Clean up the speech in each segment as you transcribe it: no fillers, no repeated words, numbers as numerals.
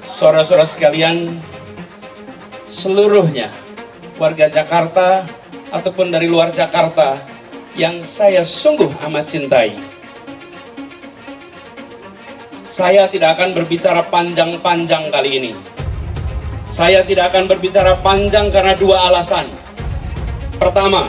saudara-saudara sekalian, seluruhnya warga Jakarta ataupun dari luar Jakarta yang saya sungguh amat cintai. Saya tidak akan berbicara panjang-panjang kali ini. Saya tidak akan berbicara panjang karena dua alasan. Pertama,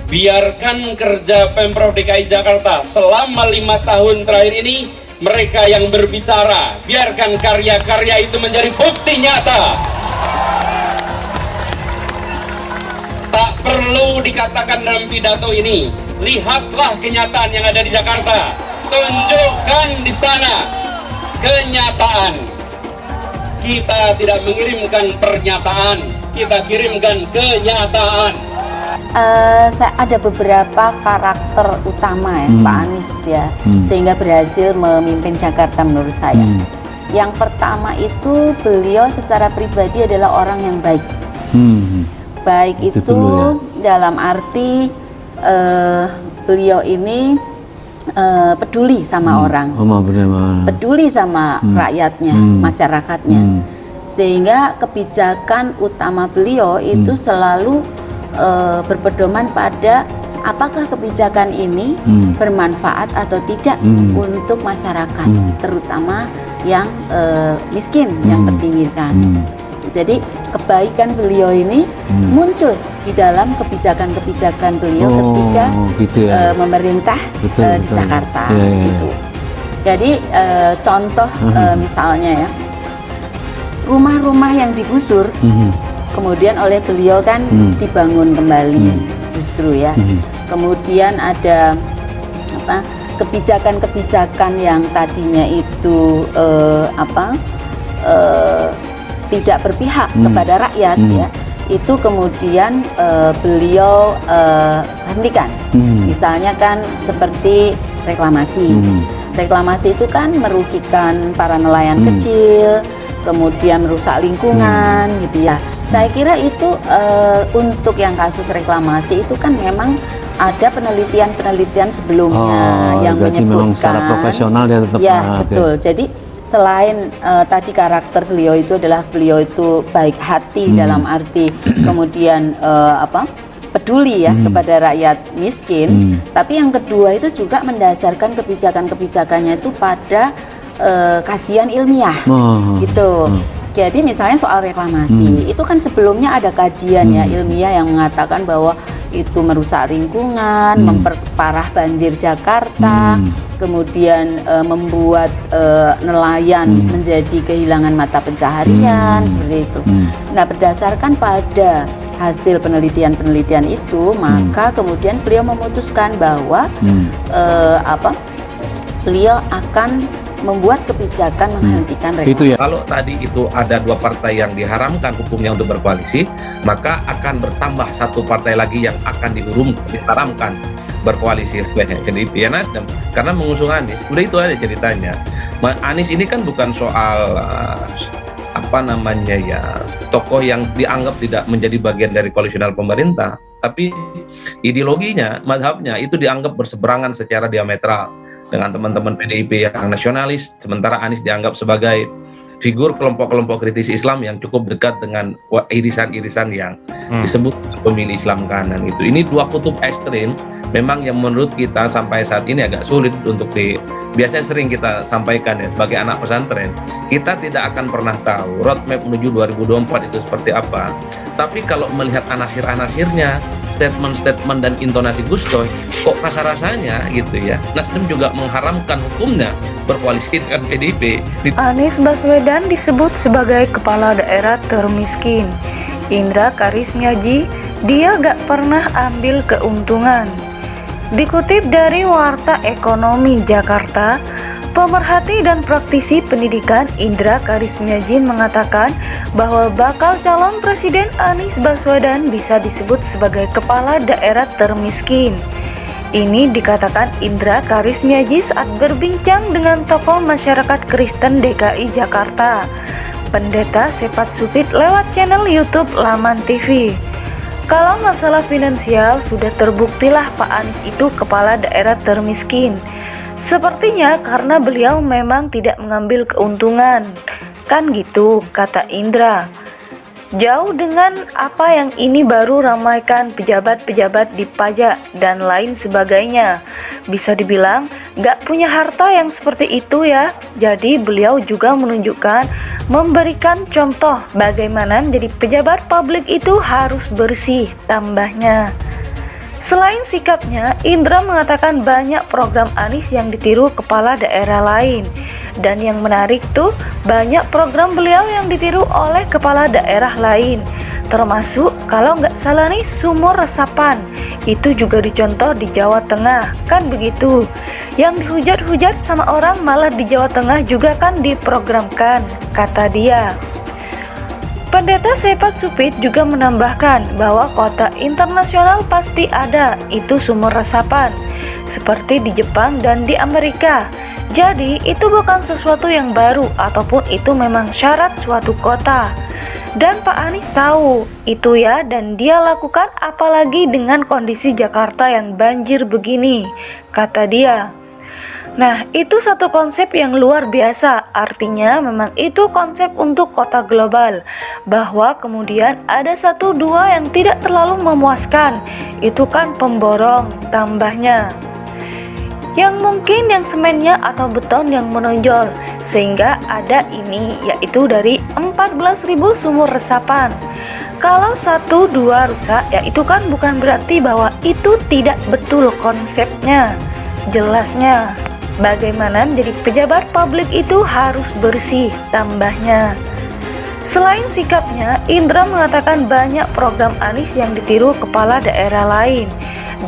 biarkan kerja Pemprov DKI Jakarta selama 5 tahun terakhir ini, mereka yang berbicara, biarkan karya-karya itu menjadi bukti nyata. Tak perlu dikatakan dalam pidato ini, lihatlah kenyataan yang ada di Jakarta, tunjukkan di sana kenyataan. Kita tidak mengirimkan pernyataan, kita kirimkan kenyataan. Ada beberapa karakter utama ya Pak Anies ya, sehingga berhasil memimpin Jakarta menurut saya. Yang pertama itu beliau secara pribadi adalah orang yang baik. Baik itu dalam arti beliau ini peduli sama orang, peduli sama rakyatnya, masyarakatnya, sehingga kebijakan utama beliau itu selalu berpedoman pada apakah kebijakan ini bermanfaat atau tidak untuk masyarakat, terutama yang miskin, yang terpinggirkan. Jadi kebaikan beliau ini muncul di dalam kebijakan-kebijakan beliau ketika memerintah di Jakarta. Gitu. Jadi contoh misalnya ya, rumah-rumah yang digusur kemudian oleh beliau kan dibangun kembali justru ya. Kemudian ada apa, kebijakan-kebijakan yang tadinya itu tidak berpihak kepada rakyat ya, itu kemudian beliau hentikan. Misalnya kan seperti reklamasi. Reklamasi itu kan merugikan para nelayan kecil, kemudian merusak lingkungan gitu ya. Saya kira itu untuk yang kasus reklamasi itu kan memang ada penelitian-penelitian sebelumnya yang jadi menyebutkan memang secara profesional dia tetap betul. Jadi selain tadi karakter beliau itu adalah beliau itu baik hati dalam arti kemudian peduli ya kepada rakyat miskin, tapi yang kedua itu juga mendasarkan kebijakan-kebijakannya itu pada kajian ilmiah gitu. Jadi misalnya soal reklamasi itu kan sebelumnya ada kajian ya ilmiah yang mengatakan bahwa itu merusak lingkungan, memperparah banjir Jakarta, kemudian membuat nelayan menjadi kehilangan mata pencaharian seperti itu. Nah, berdasarkan pada hasil penelitian-penelitian itu, maka kemudian beliau memutuskan bahwa beliau akan membuat kebijakan menghentikan reklamasi. Itu ya. Kalau tadi itu ada 2 partai yang diharamkan hukumnya untuk berkoalisi, maka akan bertambah 1 partai lagi yang akan diharamkan berkoalisi, PDIP ya Nasdem, karena mengusung Anies. Udah itu aja ceritanya. Anies ini kan bukan soal tokoh yang dianggap tidak menjadi bagian dari koalisional pemerintah, tapi ideologinya, mazhabnya itu dianggap berseberangan secara diametral dengan teman-teman PDIP yang nasionalis, sementara Anies dianggap sebagai figur kelompok-kelompok kritis Islam yang cukup dekat dengan irisan-irisan yang disebut pemilih Islam kanan itu. Ini 2 kutub ekstrim memang yang menurut kita sampai saat ini agak sulit untuk biasanya sering kita sampaikan ya sebagai anak pesantren, kita tidak akan pernah tahu roadmap menuju 2024 itu seperti apa. Tapi kalau melihat anasir-anasirnya, statement-statement dan intonasi Gus Coy, kok rasa-rasanya gitu ya, Nasdem juga mengharamkan hukumnya berkoalisi dengan PDIP. Anies Baswedan disebut sebagai kepala daerah termiskin. Indra Karismiaji, dia gak pernah ambil keuntungan. Dikutip dari Warta Ekonomi Jakarta, pemerhati dan praktisi pendidikan Indra Karismiaji mengatakan bahwa bakal calon Presiden Anies Baswedan bisa disebut sebagai kepala daerah termiskin. Ini dikatakan Indra Karismiaji saat berbincang dengan tokoh masyarakat Kristen DKI Jakarta, Pendeta Sepat Supit lewat channel YouTube Laman TV. Kalau masalah finansial sudah terbuktilah Pak Anies itu kepala daerah termiskin. Sepertinya karena beliau memang tidak mengambil keuntungan. Kan gitu, kata Indra. Jauh dengan apa yang ini baru ramaikan pejabat-pejabat di pajak dan lain sebagainya. Bisa dibilang gak punya harta yang seperti itu ya. Jadi beliau juga menunjukkan, memberikan contoh bagaimana menjadi pejabat publik itu harus bersih, tambahnya. Selain sikapnya, Indra mengatakan banyak program Anies yang ditiru kepala daerah lain. Dan yang menarik tuh, banyak program beliau yang ditiru oleh kepala daerah lain. Termasuk kalau nggak salah nih sumur resapan. Itu juga dicontoh di Jawa Tengah, kan begitu. Yang dihujat-hujat sama orang malah di Jawa Tengah juga kan diprogramkan, kata dia. Pendeta Sepat Supit juga menambahkan bahwa kota internasional pasti ada, itu sumur resapan, seperti di Jepang dan di Amerika. Jadi itu bukan sesuatu yang baru ataupun itu memang syarat suatu kota. Dan Pak Anies tahu itu ya, dan dia lakukan apalagi dengan kondisi Jakarta yang banjir begini, kata dia. Nah, itu satu konsep yang luar biasa, artinya memang itu konsep untuk kota global, bahwa kemudian ada 1-2 yang tidak terlalu memuaskan, itu kan pemborong, tambahnya. Yang mungkin yang semennya atau beton yang menonjol, sehingga ada ini, yaitu dari 14.000 sumur resapan. Kalau 1-2 rusak, ya itu kan bukan berarti bahwa itu tidak betul konsepnya, jelasnya. Bagaimana menjadi pejabat publik itu harus bersih, tambahnya. Selain sikapnya, Indra mengatakan banyak program Anies yang ditiru kepala daerah lain.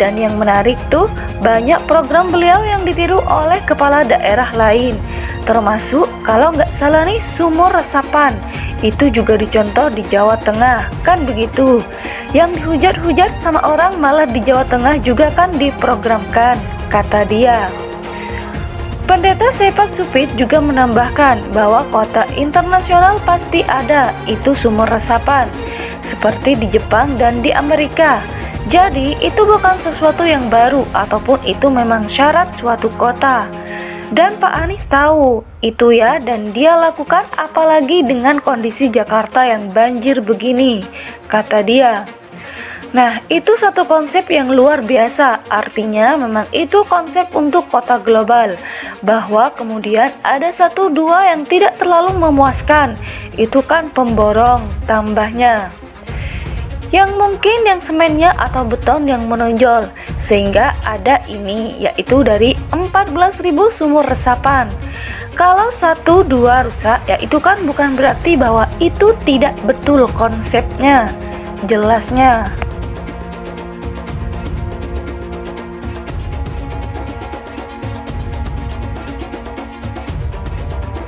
Dan yang menarik tuh, banyak program beliau yang ditiru oleh kepala daerah lain. Termasuk kalau nggak salah nih sumur resapan. Itu juga dicontoh di Jawa Tengah, kan begitu. Yang dihujat-hujat sama orang malah di Jawa Tengah juga kan diprogramkan, kata dia. Pendeta Sepat Supit juga menambahkan bahwa kota internasional pasti ada, itu sumur resapan, seperti di Jepang dan di Amerika. Jadi itu bukan sesuatu yang baru ataupun itu memang syarat suatu kota. Dan Pak Anies tahu itu ya, dan dia lakukan apalagi dengan kondisi Jakarta yang banjir begini, kata dia. Nah, itu satu konsep yang luar biasa, artinya memang itu konsep untuk kota global, bahwa kemudian ada 1-2 yang tidak terlalu memuaskan, itu kan pemborong, tambahnya. Yang mungkin yang semennya atau beton yang menonjol, sehingga ada ini, yaitu dari 14.000 sumur resapan. Kalau 1-2 rusak, ya itu kan bukan berarti bahwa itu tidak betul konsepnya, jelasnya.